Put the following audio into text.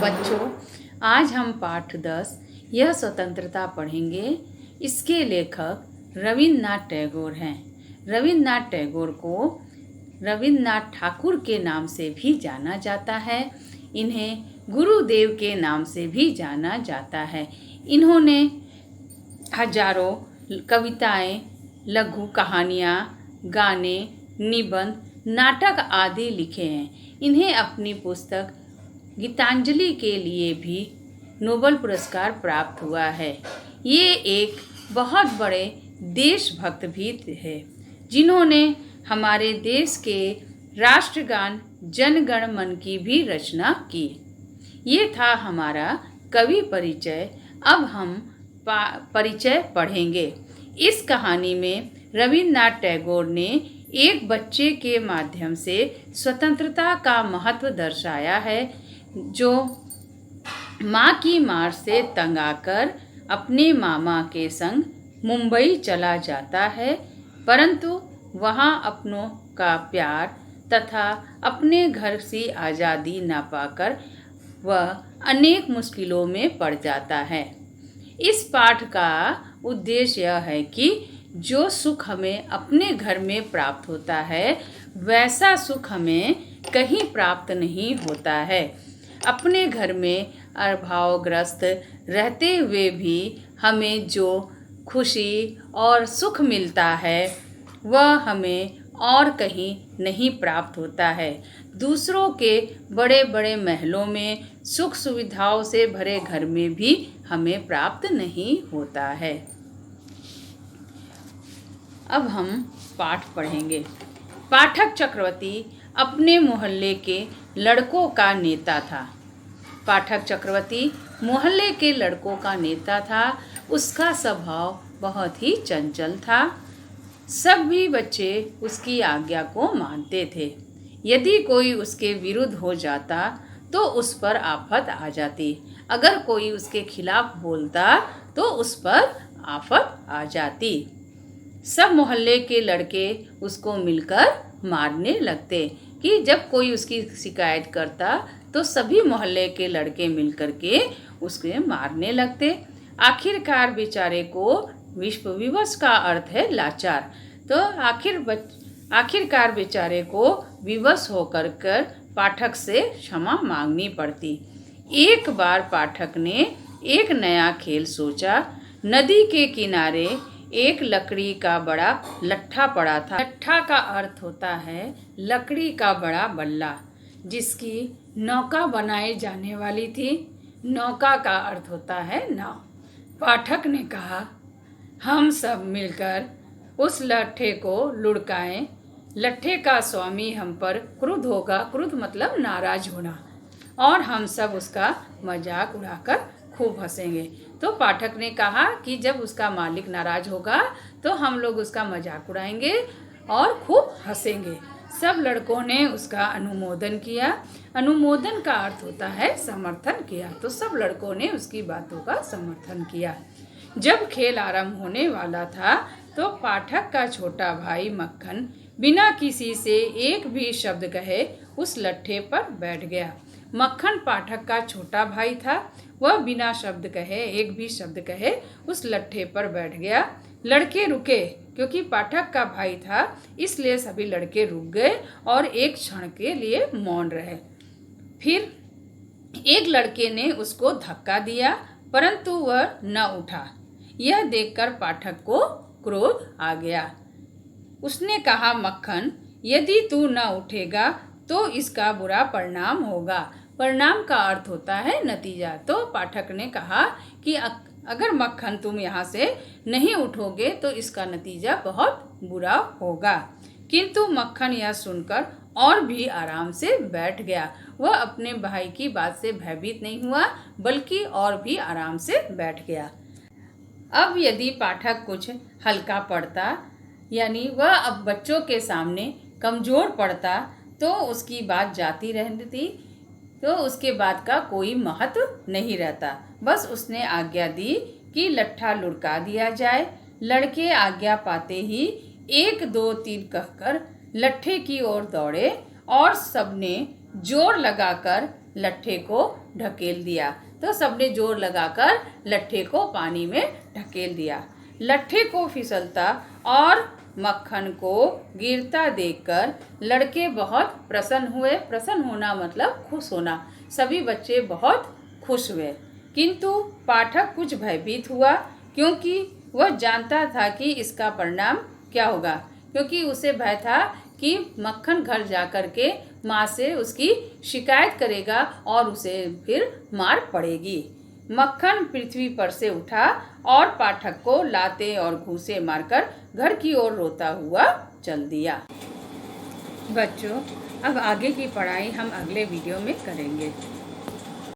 बच्चों, आज हम पाठ 10 यह स्वतंत्रता पढ़ेंगे। इसके लेखक रविन्द्रनाथ टैगोर हैं। रविन्द्रनाथ टैगोर को रविन्द्रनाथ ठाकुर के नाम से भी जाना जाता है। इन्हें गुरुदेव के नाम से भी जाना जाता है। इन्होंने हजारों कविताएं, लघु कहानियाँ, गाने, निबंध, नाटक आदि लिखे हैं। इन्हें अपनी पुस्तक गीतांजलि के लिए भी नोबेल पुरस्कार प्राप्त हुआ है। ये एक बहुत बड़े देशभक्त भी है, जिन्होंने हमारे देश के राष्ट्रगान जन गण मन की भी रचना की। ये था हमारा कवि परिचय। अब हम परिचय पढ़ेंगे। इस कहानी में रविन्द्रनाथ टैगोर ने एक बच्चे के माध्यम से स्वतंत्रता का महत्व दर्शाया है, जो माँ की मार से तंग आकर अपने मामा के संग मुंबई चला जाता है, परंतु वहाँ अपनों का प्यार तथा अपने घर से आज़ादी न पाकर वह अनेक मुश्किलों में पड़ जाता है। इस पाठ का उद्देश्य यह है कि जो सुख हमें अपने घर में प्राप्त होता है, वैसा सुख हमें कहीं प्राप्त नहीं होता है। अपने घर में अभावग्रस्त रहते हुए भी हमें जो खुशी और सुख मिलता है, वह हमें और कहीं नहीं प्राप्त होता है। दूसरों के बड़े बड़े महलों में, सुख सुविधाओं से भरे घर में भी हमें प्राप्त नहीं होता है। अब हम पाठ पढ़ेंगे। पाठक चक्रवर्ती अपने मोहल्ले के लड़कों का नेता था। पाठक चक्रवर्ती मोहल्ले के लड़कों का नेता था। उसका स्वभाव बहुत ही चंचल था। सभी बच्चे उसकी आज्ञा को मानते थे। यदि कोई उसके विरुद्ध हो जाता तो उस पर आफत आ जाती। अगर कोई उसके खिलाफ बोलता तो उस पर आफत आ जाती। सब मोहल्ले के लड़के उसको मिलकर मारने लगते कि जब कोई उसकी शिकायत करता तो सभी मोहल्ले के लड़के मिलकर के उसके मारने लगते। आखिरकार बेचारे को विवश का अर्थ है लाचार। तो आखिरकार बेचारे को विवश होकर पाठक से क्षमा मांगनी पड़ती। एक बार पाठक ने एक नया खेल सोचा। नदी के किनारे एक लकड़ी का बड़ा लट्ठा पड़ा था। लट्ठा का अर्थ होता है लकड़ी का बड़ा बल्ला, जिसकी नौका बनाई जाने वाली थी। नौका का अर्थ होता है नाव। पाठक ने कहा, हम सब मिलकर उस लट्ठे को लुढ़काएं। लट्ठे का स्वामी हम पर क्रुद्ध होगा। क्रुद्ध मतलब नाराज होना। और हम सब उसका मजाक उड़ाकर खूब हंसेंगे। तो पाठक ने कहा कि जब उसका मालिक नाराज होगा तो हम लोग उसका मजाक उड़ाएंगे और खूब हंसेंगे। सब लड़कों ने उसका अनुमोदन किया। अनुमोदन का अर्थ होता है समर्थन किया। तो सब लड़कों ने उसकी बातों का समर्थन किया। जब खेल आरंभ होने वाला था तो पाठक का छोटा भाई मक्खन बिना किसी से एक भी शब्द कहे उस लट्ठे पर बैठ गया। मक्खन पाठक का छोटा भाई था। वह बिना शब्द कहे, एक भी शब्द कहे, उस लट्ठे पर बैठ गया। लड़के रुके, क्योंकि पाठक का भाई था, इसलिए सभी लड़के रुक गए और एक क्षण के लिए मौन रहे। फिर एक लड़के ने उसको धक्का दिया, परंतु वह न उठा। यह देखकर पाठक को क्रोध आ गया। उसने कहा, मक्खन, यदि तू न उठेगा तो इसका बुरा परिणाम होगा। परिणाम का अर्थ होता है नतीजा। तो पाठक ने कहा कि अगर मक्खन तुम यहाँ से नहीं उठोगे तो इसका नतीजा बहुत बुरा होगा। किंतु मक्खन यह सुनकर और भी आराम से बैठ गया। वह अपने भाई की बात से भयभीत नहीं हुआ, बल्कि और भी आराम से बैठ गया। अब यदि पाठक कुछ हल्का पड़ता, यानी वह अब बच्चों के सामने कमज़ोर पड़ता, तो उसकी बात जाती रहती, तो उसके बाद का कोई महत्व नहीं रहता। बस उसने आज्ञा दी कि लट्ठा लुढ़का दिया जाए। लड़के आज्ञा पाते ही 1 2 3 कहकर लट्ठे की ओर दौड़े और सबने जोर लगाकर लट्ठे को ढकेल दिया। तो सबने जोर लगाकर लट्ठे को पानी में ढकेल दिया। लट्ठे को फिसलता और मक्खन को गिरता देखकर लड़के बहुत प्रसन्न हुए। प्रसन्न होना मतलब खुश होना। सभी बच्चे बहुत खुश हुए, किंतु पाठक कुछ भयभीत हुआ, क्योंकि वह जानता था कि इसका परिणाम क्या होगा। क्योंकि उसे भय था कि मक्खन घर जाकर के माँ से उसकी शिकायत करेगा और उसे फिर मार पड़ेगी। मक्खन पृथ्वी पर से उठा और पाठक को लाते और घूंसे मारकर घर की ओर रोता हुआ चल दिया। बच्चों, अब आगे की पढ़ाई हम अगले वीडियो में करेंगे।